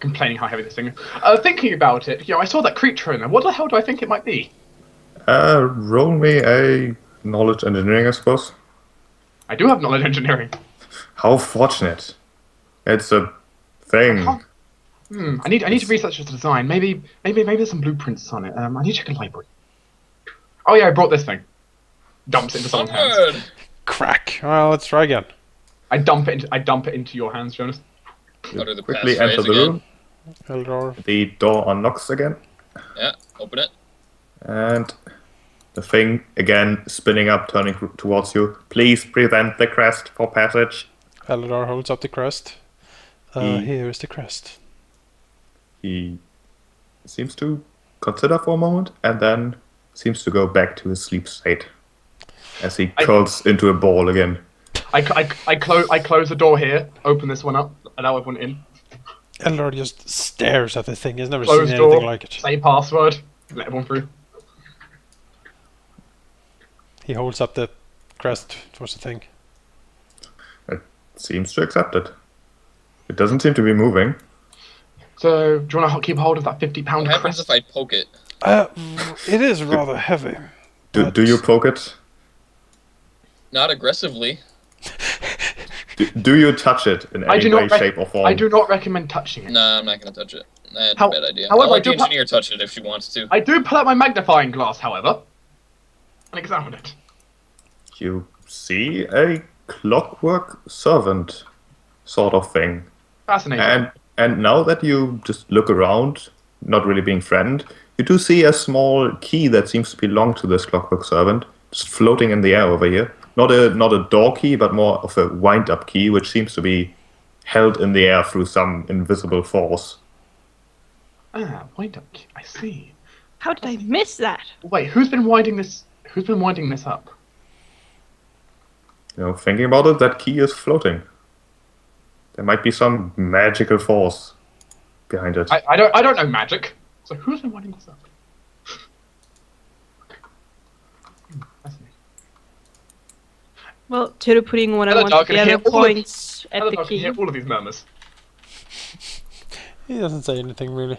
complaining how heavy this thing is. Thinking about it, I saw that creature in there. What the hell do I think it might be? Roll me a knowledge engineering, I suppose. I do have knowledge engineering. How fortunate. It's a thing. I need to research the design. Maybe there's some blueprints on it. I need to check a library. Oh yeah, I brought this thing. Dumps it into someone's hands. Crack. Well, let's try again. I dump it into your hands, Jonas. Quickly enter the room. Eledar. The door unlocks again. Yeah, open it. And the thing again spinning up, turning towards you. Please prevent the crest for passage. Eledar holds up the crest. Here is the crest. He seems to consider for a moment and then seems to go back to his sleep state as he curls into a ball again. I close the door here, open this one up, allow everyone in. Eledar just stares at the thing. He's never Close seen door, anything like it. say password, let everyone through. He holds up the crest towards the thing. It seems to accept it. It doesn't seem to be moving. So, do you want to keep hold of that 50-pound What happens crest? if I poke it? It is rather heavy. Do you poke it? Not aggressively. Do you touch it in any way, shape, or form? I do not recommend touching it. Nah, I'm not gonna touch it. That's a bad idea. However, I'll let the I do engineer touch it if she wants to. I do pull out my magnifying glass, however, and examine it. You see a clockwork servant sort of thing. Fascinating. And now that you just look around, not really being frightened, you do see a small key that seems to belong to this clockwork servant, just floating in the air over here. Not a door key, but more of a wind-up key, which seems to be held in the air through some invisible force. Wind-up key. I see. How did I miss that? Wait, who's been winding this? Who's been winding this up? Thinking about it, that key is floating. There might be some magical force behind it. I don't know magic. So who's been winding this up? Fascinating. Well, Theru putting one Hello, of the can other points at Hello, the Doc, can you key. hear all of these murmurs. He doesn't say anything really.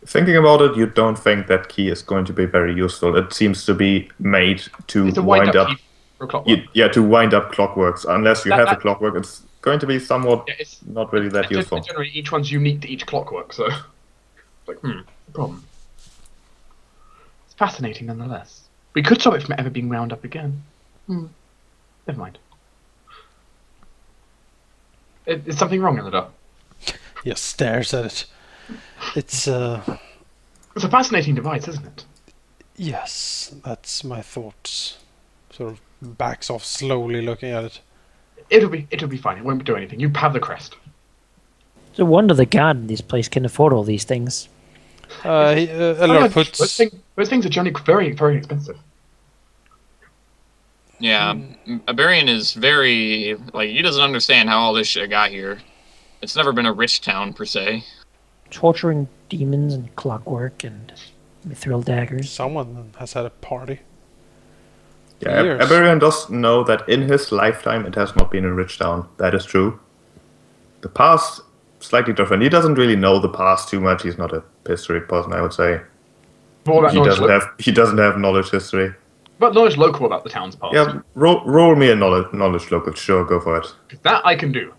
Thinking about it, you don't think that key is going to be very useful. It seems to be made to It's a wind up. key for a clockwork. To wind up clockworks. Unless you have a clockwork, it's going to be somewhat not really that useful. Generally, each one's unique to each clockwork, so no problem. It's fascinating nonetheless. We could stop it from ever being wound up again. Never mind. Is something wrong, Eledar? He just stares at it. It's It's a fascinating device, isn't it? yes, that's my thoughts. Sort of backs off slowly, looking at it. It'll be fine. It won't do anything. You have the crest. It's a wonder the guard in this place can afford all these things. Eledar puts. Those things are generally very, very expensive. Yeah, Aberion is very, he doesn't understand how all this shit got here. It's never been a rich town, per se. Torturing demons and clockwork and mithril daggers. Someone has had a party. Yeah, Years. Aberion does know that in his lifetime it has not been a rich town. That is true. The past, slightly different. He doesn't really know the past too much. He's not a history person, I would say. He doesn't have knowledge history. But knowledge local about the town's past. Yeah, roll me a knowledge local. Sure, go for it. That I can do.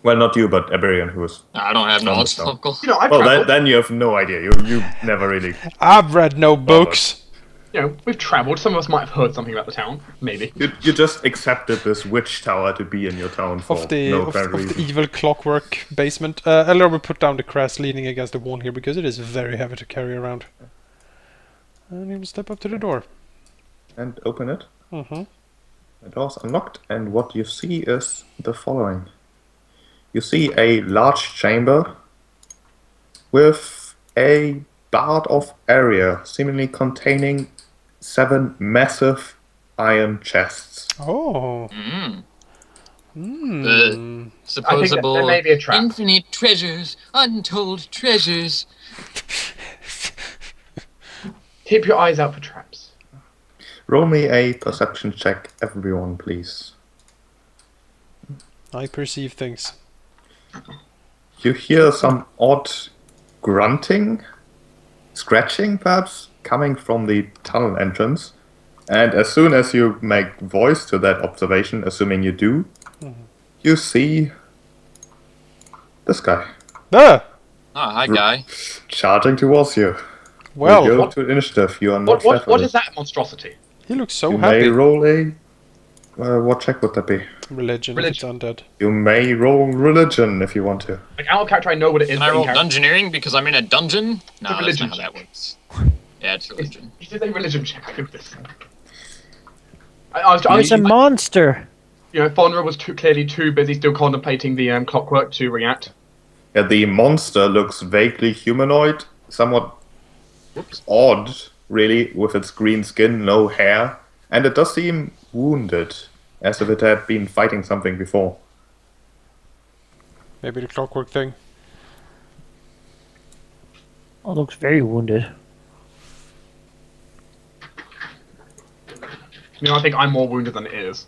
Well, not you, but Aberion, who is... I don't have knowledge local. I've then you have no idea. You never really... I've read no books. We've travelled. Some of us might have heard something about the town. Maybe. You just accepted this witch tower to be in your town for Of the reason. evil clockwork basement. Eledar will put down the crest leaning against the wall here because it is very heavy to carry around. And he will step up to the door. And open it. Mm-hmm. The door's unlocked, and what you see is the following. You see a large chamber with a bard of area, seemingly containing 7 massive iron chests. Oh. The supposable I think there may be a trap. infinite treasures, untold treasures. Keep your eyes out for traps. Roll me a perception check, everyone, please. I perceive things. you hear some odd grunting, scratching perhaps, coming from the tunnel entrance. And as soon as you make voice to that observation, assuming you do, you see this guy. Ah! Ah, hi, guy. Charging towards you. Well, We go to initiative. You are not What is that monstrosity? he looks so You happy. may roll a... what check would that be? Religion, if it's undead. You may roll religion if you want to. Like, out of character, I know what it is. Can I but in roll character- dungeoneering because I'm in a dungeon? No, that's religion not how check. that works. Yeah, it's religion. You did a religion check. I know this. I It's a monster. You know, Faunra was clearly too busy still contemplating the clockwork to react. Yeah, the monster looks vaguely humanoid, somewhat odd, really, with its green skin, no hair, and it does seem wounded, as if it had been fighting something before. Maybe the clockwork thing. Oh, looks very wounded. You know, I think I'm more wounded than it is.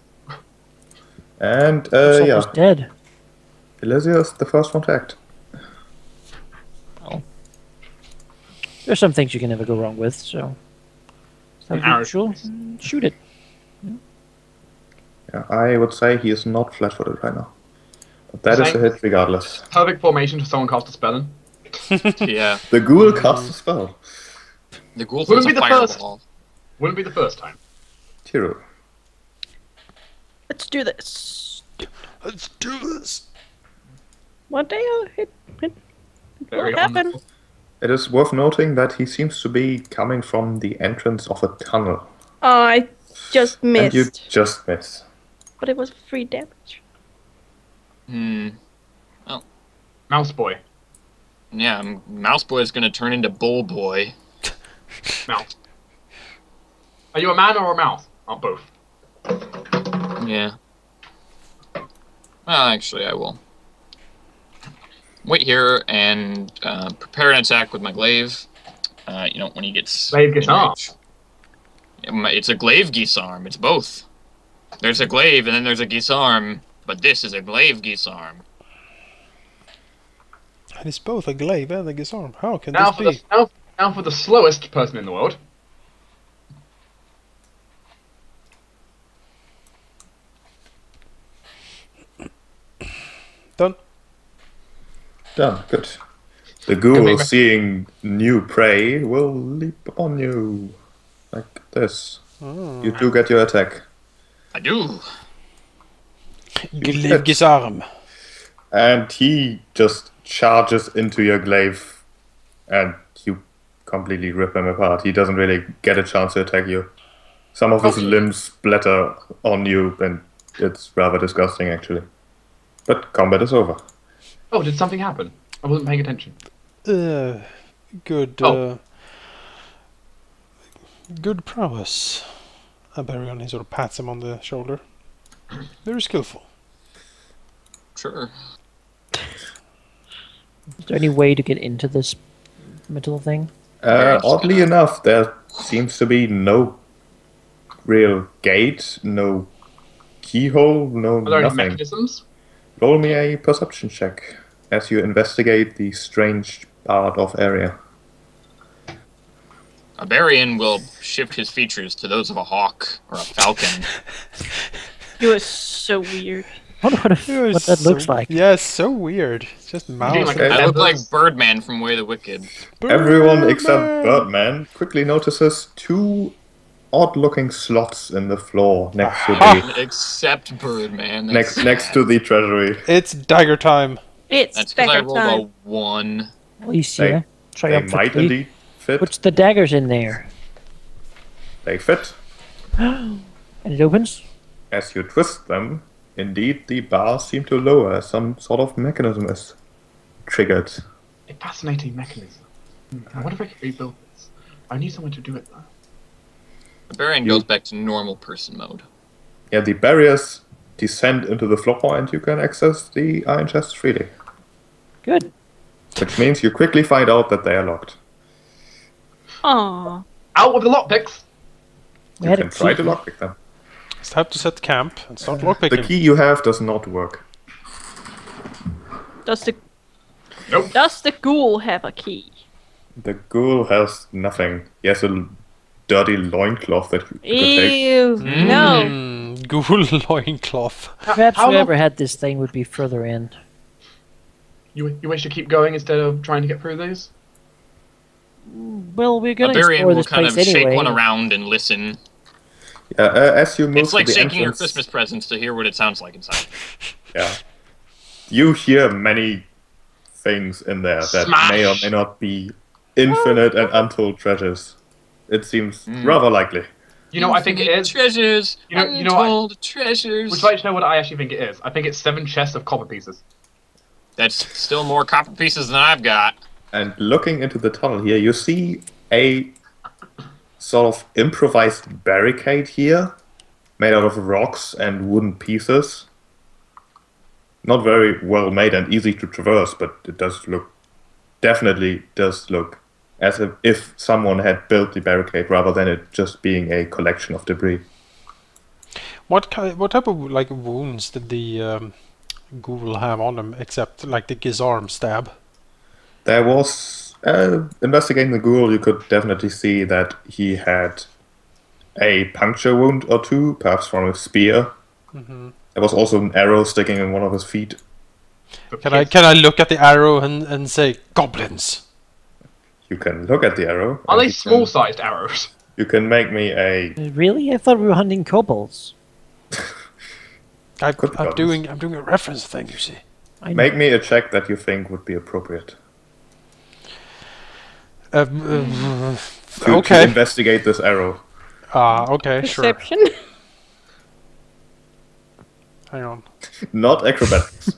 And, It's yeah, almost dead. Ellisia is the first one to act. There's some things you can never go wrong with, so. An As arrow. usual, shoot it. Yeah, I would say he is not flat-footed right now. But that is a hit regardless. Perfect formation for someone cast a spell in. Yeah. The ghoul casts a spell. The ghoul Wouldn't throws a be the first. fireball. Wouldn't be the first time. Theru. Let's do this. Let's do this! One day it Very will happen. honorable. It is worth noting that he seems to be coming from the entrance of a tunnel. Oh, I just And you missed. just miss. But it was free damage. Hmm. Mouse boy. Yeah, Mouse Boy is gonna turn into Bull Boy. Mouse. Are you a man or a mouse? Not both. Yeah. Well, actually, I will wait here and prepare an attack with my glaive. You know, when he gets... Glaive gets in arm. range. It's a glaive Gisarm. It's both. There's a glaive and then there's a Gisarm, but this is a glaive Gisarm. And it's both a glaive and a gisarm. How can Now this for be? now for the slowest person in the world. Done. Done, good. The Can ghoul, we- seeing new prey, will leap upon you. Like this. Oh. You do get your attack. I do. Glaive gisarm. And he just charges into your glaive, and you completely rip him apart. He doesn't really get a chance to attack you. Some of his limbs splatter on you, and it's rather disgusting, actually. But combat is over. Oh, did something happen? I wasn't paying attention. Good. Oh. Good prowess. Aberion, he sort of pats him on the shoulder. Very skillful. Sure. Is there any way to get into this metal thing? Oddly enough, there seems to be no real gate, no keyhole, no Are there any nothing. mechanisms? Roll me a perception check as you investigate the strange part of area. Aberion will shift his features to those of a hawk or a falcon. You are so weird. I wonder what that looks like. Yeah, it's so weird. It's just mouse. like Okay. I look like Feathers. Birdman from Way of the Wicked. Everyone except Birdman quickly notices two odd-looking slots in the floor next to the Except Birdman. next to the treasury. It's dagger time. It's That's because I dagger rolled time. a 1. Ellisia, They might triumphantly. indeed fit. Puts the daggers in there. They fit. And it opens. As you twist them, indeed the bars seem to lower as some sort of mechanism is triggered. A fascinating mechanism. I wonder if I could rebuild this. I need someone to do it though. Aberion goes back to normal person mode. Yeah, the barriers descend into the floor and you can access the iron chests freely. Good. Which means you quickly find out that they are locked. Aww. Out with the lockpicks! We You had can a try key. to lockpick them. It's time to set camp and start The lockpicking. key you have does not work. Does the Nope. Does the ghoul have a key? The ghoul has nothing. He has a dirty loincloth that you could take. Ew. No. Ghoul loincloth. Perhaps How whoever long- had this thing would be further in. You wish to keep going instead of trying to get through these? Well, we're gonna Aberion explore will this kind place of anyway. shake one around and listen. Yeah, as you move It's like to the shaking your entrance, Christmas presents to hear what it sounds like inside. Yeah. You hear many things in there that Smash! may or may not be infinite and untold treasures. It seems rather likely. You know what I think it is? Treasures. You know what? Untold treasures. Would you like to know what I actually think it is? I think it's 7 chests of copper pieces. That's still more copper pieces than I've got. And looking into the tunnel here, you see a sort of improvised barricade here, made out of rocks and wooden pieces. Not very well made and easy to traverse, but it definitely does look as if someone had built the barricade rather than it just being a collection of debris. What type of like wounds did the ghoul have on him, except like the Gizarm stab? There was, investigating the ghoul, you could definitely see that he had a puncture wound or two, perhaps from a spear. There was also an arrow sticking in one of his feet. Can I look at the arrow and say goblins? You can look at the arrow. Are and they you small-sized arrows? You can make me a... Really? I thought we were hunting kobolds. I'm goblins. doing a reference thing, you see. I know. Make me a check that you think would be appropriate. To Okay. investigate this arrow. Okay, sure. Perception. Hang on. Not acrobatics.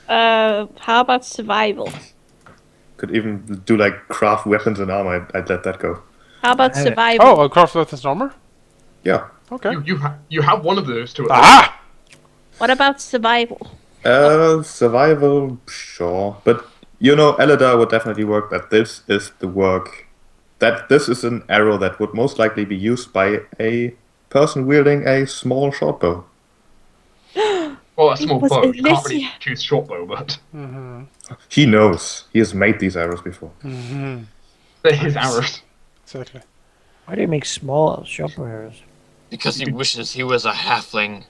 How about survival? Could even do like craft weapons and armor. I'd let that go. How about Have it. survival? Oh, a craft with his armor? Yeah. Okay. You have one of those two. Ah! What about survival? Survival, sure. But, you know, Eledar would definitely work that this is the work. That this is an arrow that would most likely be used by a person wielding a small short bow. Well, a small was bow. You can't really Ellisia. choose short bow, but He knows. He has made these arrows before. they're his arrows. Exactly. Why do you make small shop arrows? Because he wishes he was a halfling.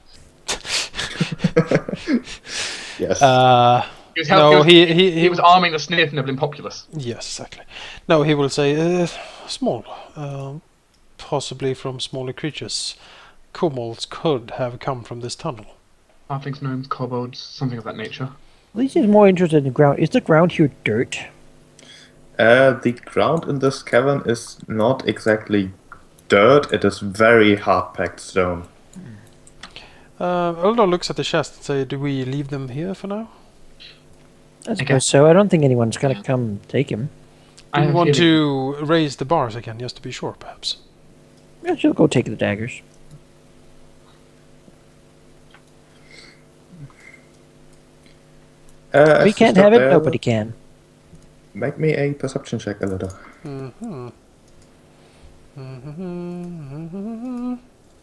Yes. No, he was arming the Snithnibblin populace. Yes, exactly. No, he will say small, possibly from smaller creatures. Kobolds could have come from this tunnel. Halflings, gnomes, kobolds, something of that nature. At least he's more interested in the ground. Is the ground here dirt? The ground in this cavern is not exactly dirt. It is very hard-packed stone. Eldar looks at the chest and say, do we leave them here for now? I suppose so. I don't think anyone's gonna come take him. Do I we have a want feeling- to raise the bars again, just to be sure, perhaps? Yeah, she'll go take the daggers. As We you can't stop have it. there, Nobody can. Make me a perception check, Eledar.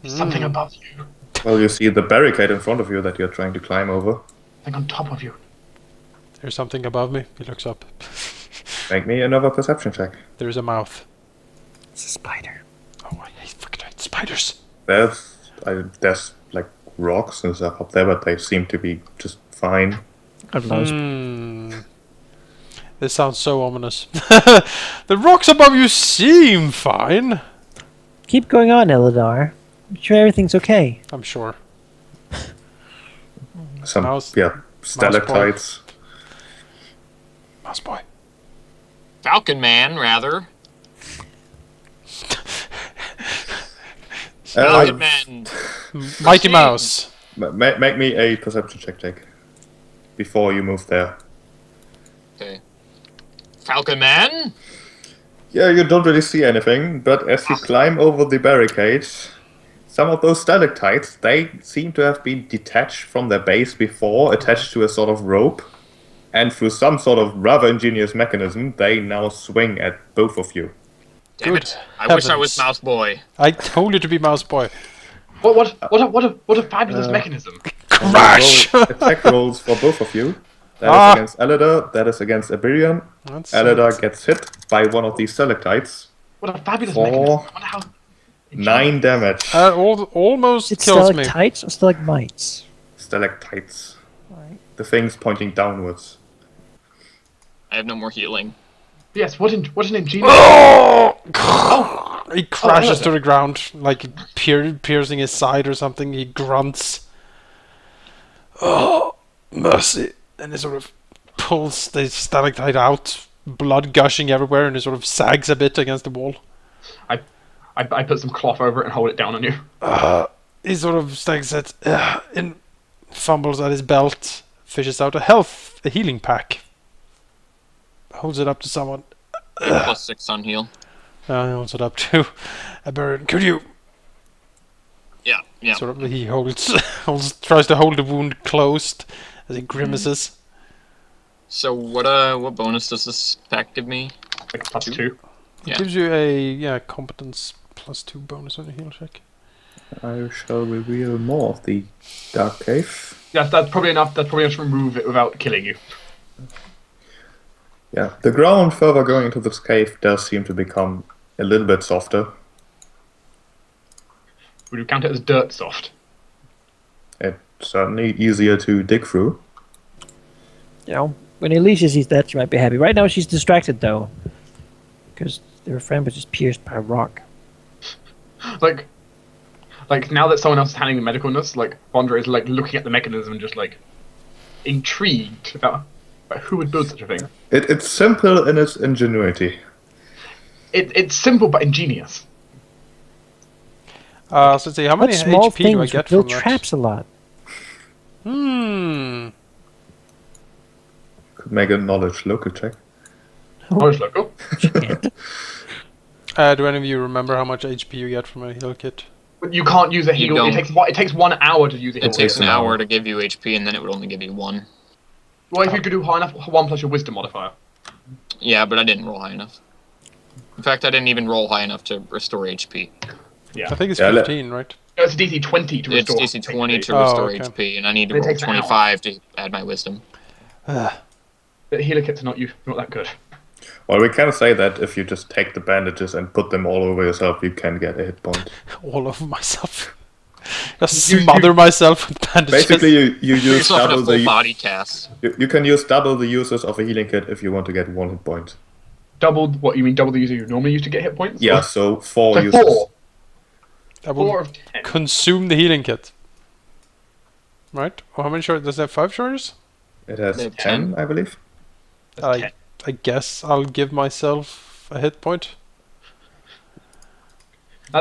Something above you. Well, you see the barricade in front of you that you're trying to climb over. Something on top of you. There's something above me. He looks up. Make me another perception check. There's a mouth. It's a spider. Oh, I fucking hate spiders. There's like rocks and stuff up there, but they seem to be just fine. God knows. This sounds so ominous. The rocks above you seem fine. Keep going on, Eledar. I'm sure everything's okay. I'm sure. Some Mouse- stalactites. Mouse boy. Falcon Man, rather. Falcon Man. Mighty Mouse. Make me a perception check, Jake. Before you move there. Okay. Falcon Man. Yeah, you don't really see anything, but as you climb over the barricade, some of those stalactites, they seem to have been detached from their base before, attached to a sort of rope, and through some sort of rather ingenious mechanism, they now swing at both of you. Damn Good it! I wish I was heavens. Mouse Boy. I told you to be Mouse boy. What a fabulous mechanism. Crash! Roll attack rolls for both of you. That is against Eledar. That is against Aberion. That's Eledar gets hit by one of these stalactites. What a fabulous For mechanism. I wonder how... 9 damage. almost It's kills me. stalactites or stalagmites? Stalactites. Right. The things pointing downwards. I have no more healing. Yes, what an ingenious... Oh! He crashes to the ground, like piercing his side or something. He grunts. Oh, mercy! And he sort of pulls the stalactite out, blood gushing everywhere, and he sort of sags a bit against the wall. I put some cloth over it and hold it down on you. He sort of stags it and fumbles at his belt, fishes out a healing pack, holds it up to someone. +6 on heal. He holds it up to Aberion. Could you? Yeah. Sort of, he tries to hold the wound closed as he grimaces. So what bonus does this pack give me? Like +2. It gives you a competence +2 bonus on your heal check. I shall reveal more of the Dark Cave. Yes, that's probably enough. That's probably enough to remove it without killing you. Yeah, the ground further going into this cave does seem to become a little bit softer. Would you count it as dirt soft? It's certainly easier to dig through. You know, when Ellisia sees that, she might be happy. Right now, she's distracted though, because her friend was just pierced by a rock. Like now that someone else is handling the medicalness, like Faunra is like looking at the mechanism and just like intrigued about who would build such a thing. It's simple in its ingenuity. It's simple but ingenious. So let's see, how many Small HP do I things get build from that? traps a lot. Could make a knowledge local check. Knowledge local. She can't. Do any of you remember how much HP you get from a heal kit? But you can't use a You heal. don't. It takes 1 hour to use a heal. It takes an an hour. hour to give you HP, and then it would only give you 1. Well, if you could do high enough, 1 plus your wisdom modifier. Yeah, but I didn't roll high enough. In fact, I didn't even roll high enough to restore HP. Yeah. I think it's Yeah, 15, right? No, it's DC 20 to It's restore. DC 20 to Oh, restore okay. HP, and I need to It roll takes an hour. 25 to add my wisdom. The healer kits are not that good. Well, we can say that if you just take the bandages and put them all over yourself, you can get a hit point. All over myself. Just smother myself with bandages. Basically, you use Yourself in double a full the... body cast. You can use double the uses of a healing kit if you want to get 1 hit point. Doubled, what you mean? Double the user you normally use to get hit points? Yeah, Or- so 4 So uses. 4. I will 4 of 10. consume the healing kit. Right? Or how many charges? Does it have 5 charges? It has They have 10, I believe. That's 10. I guess I'll give myself a hit point.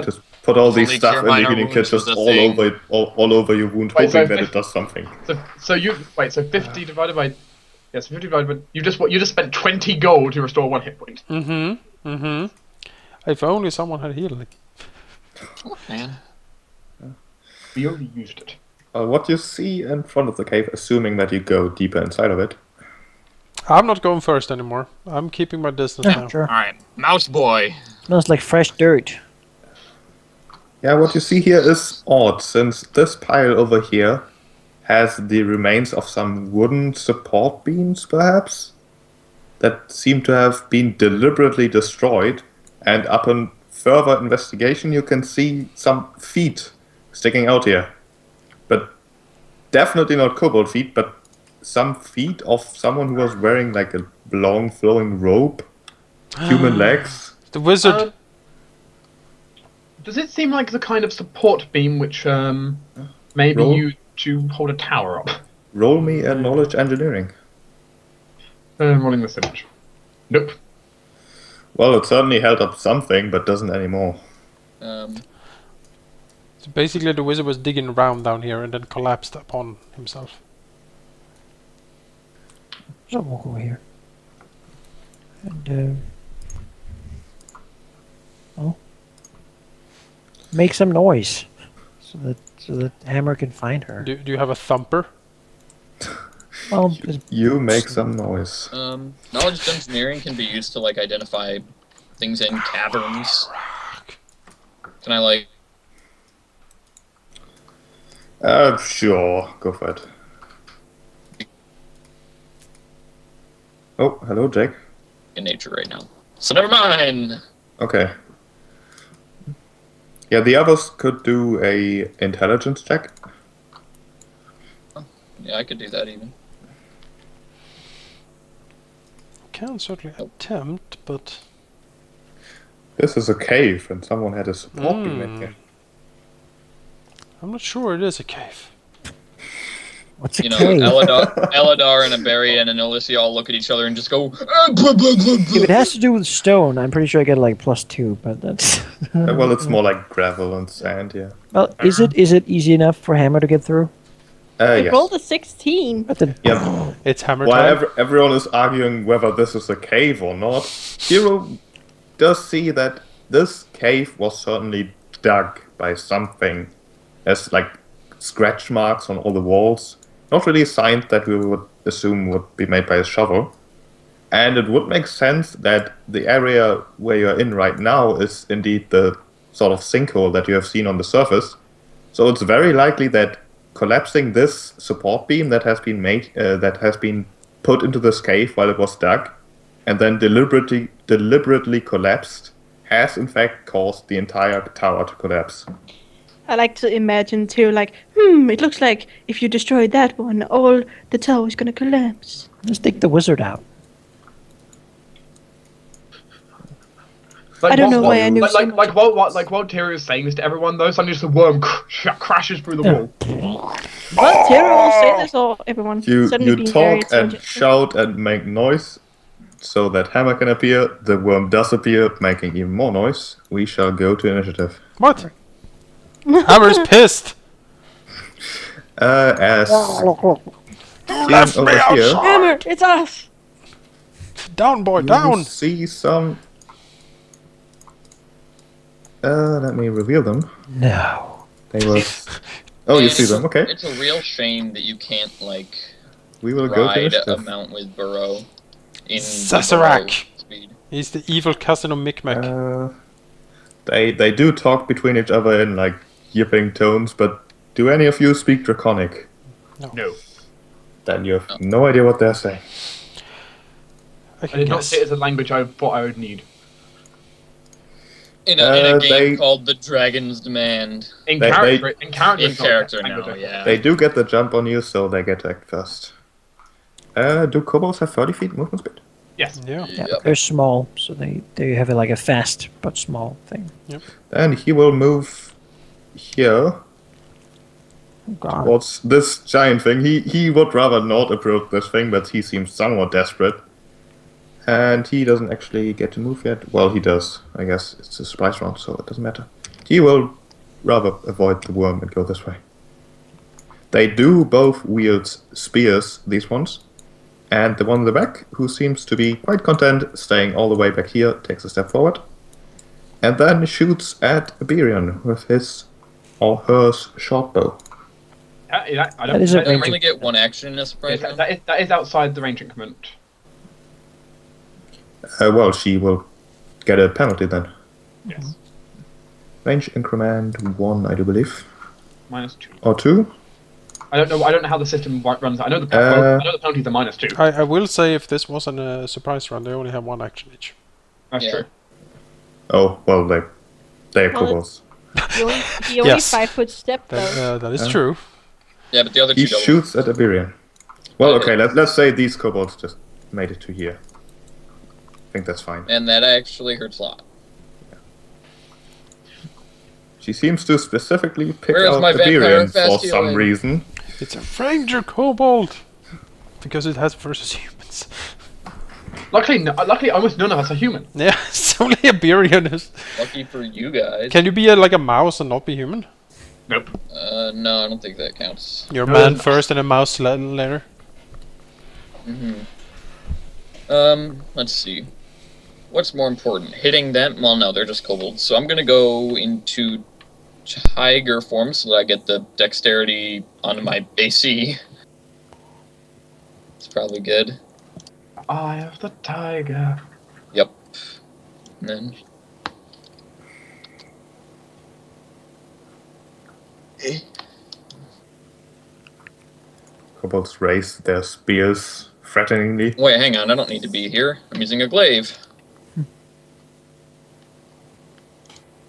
Just put all these Only stuff cure in the minor healing kit wounds just is a all thing. over, all over your wound, Wait, hoping so that if- it does something. So 50 divided by... Yes, 50 divided by... You just spent 20 gold to restore 1 hit point. If only someone had healing. Oh, man. We only used it. What you see in front of the cave, assuming that you go deeper inside of it, I'm not going first anymore. I'm keeping my distance now. Sure. Alright, Mouse Boy. Smells like fresh dirt. yeah, what you see here is odd, since this pile over here has the remains of some wooden support beams, perhaps, that seem to have been deliberately destroyed, and upon further investigation you can see some feet sticking out here. But definitely not kobold feet, but some feet of someone who was wearing like a long flowing robe, human legs. The wizard. Does it seem like the kind of support beam which may be Roll. used to hold a tower up? Roll me a knowledge engineering. I'm rolling this image. Nope. Well, it certainly held up something, but doesn't anymore. So basically, the wizard was digging around down here and then collapsed upon himself. So we'll go here. And, oh. Make some noise. So that Hammer can find her. Do you have a thumper? Well, just You make some noise. Knowledge engineering can be used to, like, identify things in caverns. Can I, like... Sure, go for it. Oh, hello, Jake. in nature right now. So never mind. Okay. Yeah, the others could do a intelligence check. Yeah, I could do that even. Can certainly attempt, but This is a cave, and someone had a support beam in here. I'm not sure it is a cave. What's a You know, cave? Eledar and Aberion and Ellisia all look at each other and just go. Blah, blah, blah, If blah. it has to do with stone, I'm pretty sure I get like +2, but that's... Well, it's more like gravel and sand, yeah. Well, is it easy enough for Hammer to get through? It Yes. rolled a 16. But then, Yeah. It's hammer While time. everyone is arguing whether this is a cave or not, Hero does see that this cave was certainly dug by something. There's like scratch marks on all the walls. Not really signs that we would assume would be made by a shovel. And it would make sense that the area where you're in right now is indeed the sort of sinkhole that you have seen on the surface. So it's very likely that collapsing this support beam that has been put into this cave while it was dug, and then deliberately collapsed, has in fact caused the entire tower to collapse. I like to imagine too, like, it looks like if you destroy that one, all the tower is gonna collapse. let's take the wizard out. Like, I don't know why I knew like, so like, much. while Tyrion is saying this to everyone, though, suddenly just a worm crashes through the wall. Well, Tara will say this, or everyone You suddenly being very talk and attentive. shout and make noise so that Hammer can appear. The worm does appear, making even more noise. We shall go to initiative. What? Hammer's pissed. As Left me over out. here, Hammer, it's us! Down, boy, you down. see some. Let me reveal them. No. They were. Oh, you see them? Okay. It's a real shame that you can't like We will go to ride a initiative. mount with Burrow in Sazerac. Burrow speed. He's the evil cousin of Micmac. They do talk between each other in like yipping tones, but do any of you speak Draconic? No. Then you have no idea what they're saying. I I can did not guess. see it as a language I thought I would need. In a game they- called The Dragon's Demand. In They- character, they- in character, In it's not character a language now, I- yeah. They do get the jump on you, so they get to act first. Do kobolds have 30 feet movement speed? Yes. Yeah. Yeah, Yep. they're small, so they have like a fast but small thing. Then he will move here Oh god. towards this giant thing. He would rather not approach this thing, but he seems somewhat desperate. And he doesn't actually get to move yet. Well, he does. I guess it's a surprise round, so it doesn't matter. He will rather avoid the worm and go this way. They do both wield spears, these ones. And the one in the back, who seems to be quite content staying all the way back here, takes a step forward. And then shoots at Aberion with his or her short bow. I don't, That is a that- I range only get one action in a surprise yes, round. that is outside the range increment. Well, she will get a penalty then. Yes. Range increment 1, I do believe. -2. Or 2? I don't know how the system runs. I know the penalties are -2. I will say if this wasn't a surprise round, they only have one action each. That's Yeah. true. Oh, well, they are Well, kobolds. He only Yes. 5-foot step, though. That is true. Yeah, but the other He two don't. shoots at Aberion. Well, Okay. okay, let's say these kobolds just made it to here. I think that's fine. And that actually hurts a lot. She seems to specifically pick Where's out my vampire Aberion for fast some healing? reason. It's a ranger kobold. Because it has versus humans. Luckily, almost none of us are human. Yeah, it's only Aberion is. Lucky for you guys. Can you be like a mouse and not be human? Nope. No, I don't think that counts. You're a No, man no. first and a mouse later. Let's see. What's more important? Hitting them? Well, no, they're just kobolds. So I'm gonna go into tiger form so that I get the dexterity on my AC. It's probably good. Eye of the tiger. Yep. And then... Kobolds raise their spears threateningly. Wait, hang on. I don't need to be here. I'm using a glaive.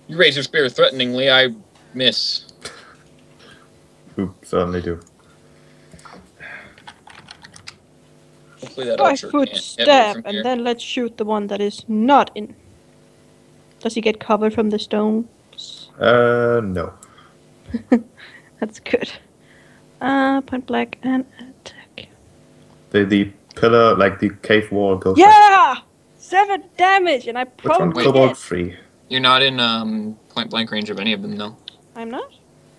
You raise your spear threateningly, I miss. You certainly do. Hopefully that 5 archer foot can't hit me stab, from and here. then let's shoot the one that is not in. Does he get covered from the stones? No. That's good. Point blank and attack. The pillar, like the cave wall, goes. Yeah! 7 damage, and I Which one? probably Cobalt hit. 3. You're not in point blank range of any of them, though. I'm not?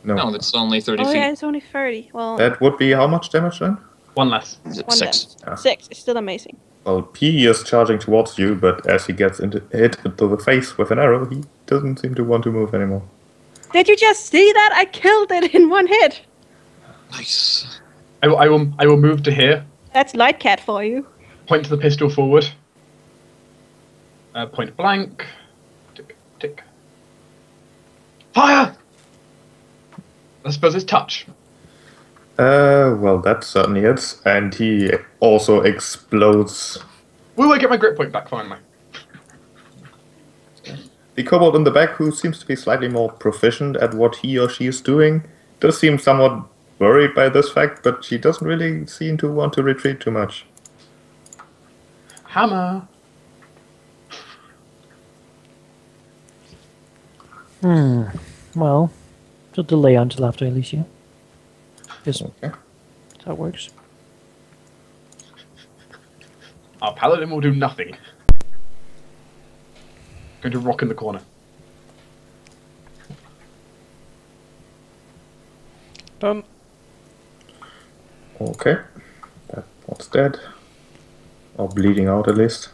No. No, that's only 30 Oh feet. yeah, it's only 30. Well, That would be how much damage then? One less. Is it 1 6? damage. Ah. 6. It's still amazing. Well, P is charging towards you, but as he gets hit into the face with an arrow, he doesn't seem to want to move anymore. Did you just see that? I killed it in 1 hit. Nice. I will move to here. That's light cat for you. Point the pistol forward. Point blank. Tick, tick. Fire! I suppose it's touch. Well, that certainly hits, and he also explodes. Will I get my grip point back finally? The kobold in the back, who seems to be slightly more proficient at what he or she is doing, does seem somewhat worried by this fact, but she doesn't really seem to want to retreat too much. Hammer. Well, so delay until after Ellisia. Yes, Okay. that's how it works. Our paladin will do nothing. Going to rock in the corner. Done. Okay. That one's dead. Or bleeding out at least.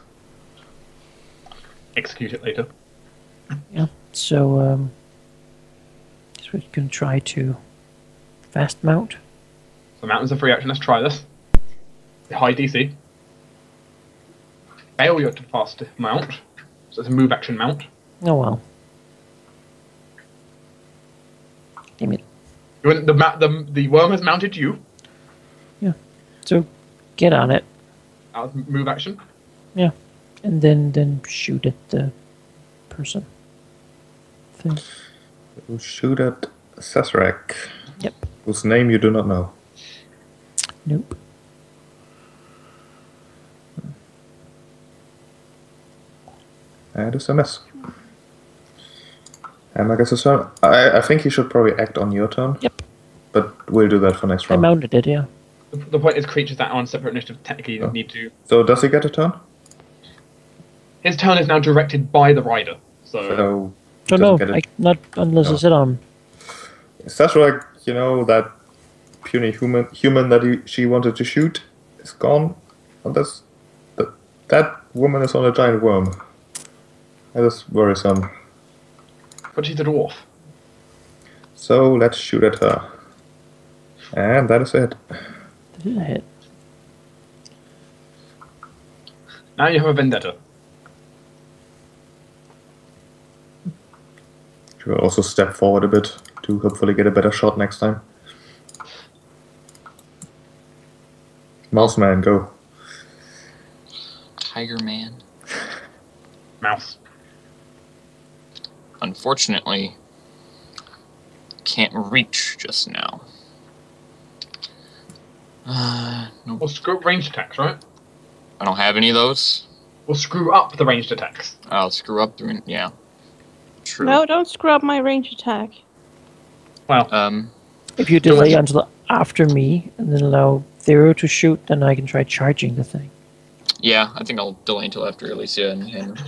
Execute it later. Yeah. So, guess we can try to fast mount. So mountain's a free action. Let's try this. High DC. Failure to fast mount. So it's a move action mount. Oh well. Damn it. The worm has mounted you. So, get on it. That was move action. Yeah. And then shoot at the person. Thing. You shoot at Sasrak, Yep. whose name you do not know. Nope. That is a miss. And I guess it's turn. I think you should probably act on your turn. Yep. But we'll do that for next I round. mounted it, yeah. The point is creatures that are on separate initiative technically don't need to. So does he get a turn? His turn is now directed by the rider. So So So doesn't no, get it. not unless No. I sit on. Sasrak, you know, that puny human that she wanted to shoot is gone. And that woman is on a giant worm. That is worrisome. but she's a dwarf. So let's shoot at her. And that is it. This is a hit. Now you have a vendetta. She will also step forward a bit to hopefully get a better shot next time. Mouse man, go. Tiger Man. Mouse. Unfortunately, can't reach just now. No, We'll screw up ranged attacks, right? I don't have any of those. We'll screw up the ranged attacks. I'll screw up the... Yeah. True. No, don't screw up my range attack. Well, If you delay until after me and then allow Theru to shoot, then I can try charging the thing. Yeah, I think I'll delay until after Ellisia and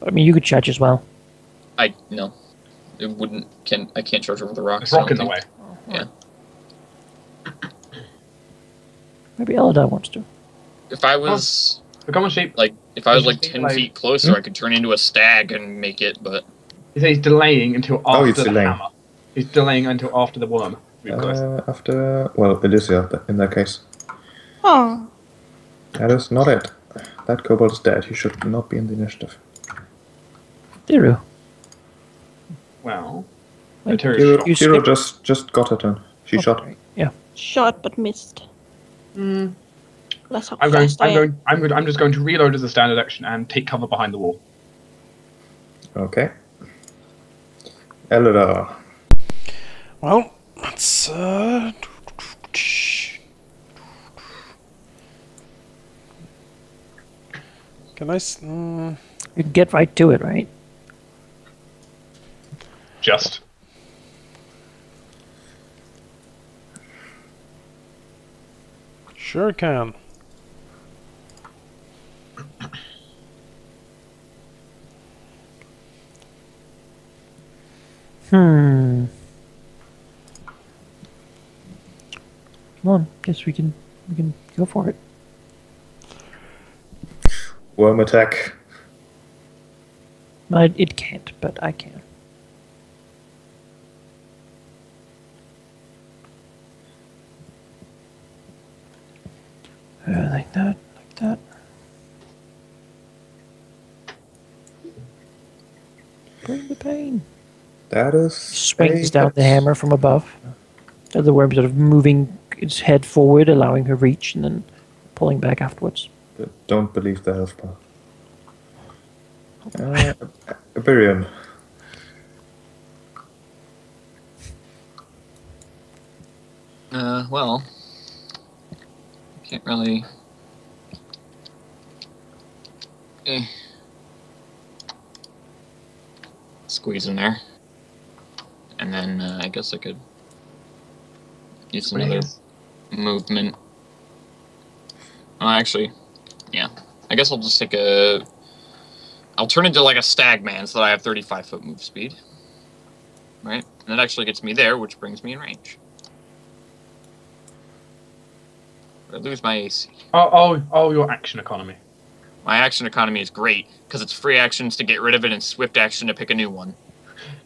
I mean, you could charge as well. no. It wouldn't... I can't charge over the rocks. there's rock in the way. Yeah. Maybe Eledar wants to. If I was... The common sheep. If I was Just 10 like- feet closer, I could turn into a stag and make it, but... He says he's delaying until Oh, after he's the delaying. hammer. He's delaying until after the worm. After... Well, Ellisia, in that case. Oh, That is not it. That kobold is dead. He should not be in the initiative. Theru. Well, Wait, Antaris Hero, shot. You Hero skip- just got her turn. She shot. Yeah. shot but missed. Let's hope I'm going. fast I am. I'm just going to reload as a standard action and take cover behind the wall. Okay. Eledar. Well, let's. Can I? You can get right to it, right? Just. Sure can. Come on, guess we can go for it. Worm attack. It can't, but I can. Like that, like that. Bring the pain. That is. Swings down the hammer from above. The worm sort of moving its head forward, allowing her reach, and then pulling back afterwards. But don't believe the health bar. Aberion. Well, can't really. Squeeze in there, and then I guess I could use another movement. Actually, yeah. I guess I'll just take a. I'll turn into like a stag man so that I have 35-foot move speed. Right, and that actually gets me there, which brings me in range. I lose my AC. Oh, your action economy. My action economy is great, because it's free actions to get rid of it and swift action to pick a new one.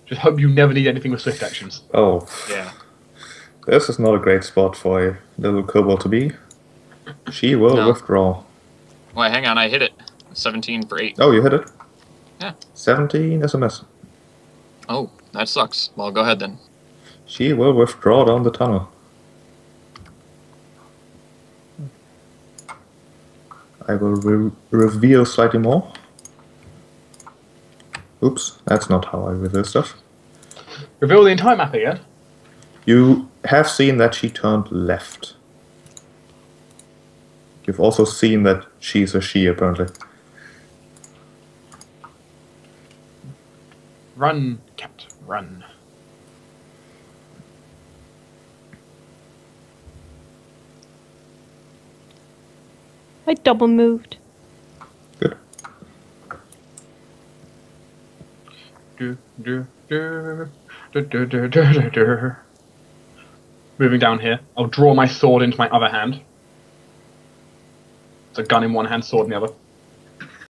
Just hope you never need anything with swift actions. Oh. Yeah. This is not a great spot for a little kobold to be. She will withdraw. Wait, hang on, I hit it. 17 for 8. Oh, you hit it? Yeah. 17 is a miss. Oh, that sucks. Well, go ahead then. She will withdraw down the tunnel. I will reveal slightly more. Oops, that's not how I reveal stuff. Reveal the entire map again. You have seen that she turned left. You've also seen that she's a she, apparently. Run, cat, run. I double moved. Good. Moving down here. I'll draw my sword into my other hand. It's a gun in one hand, sword in the other.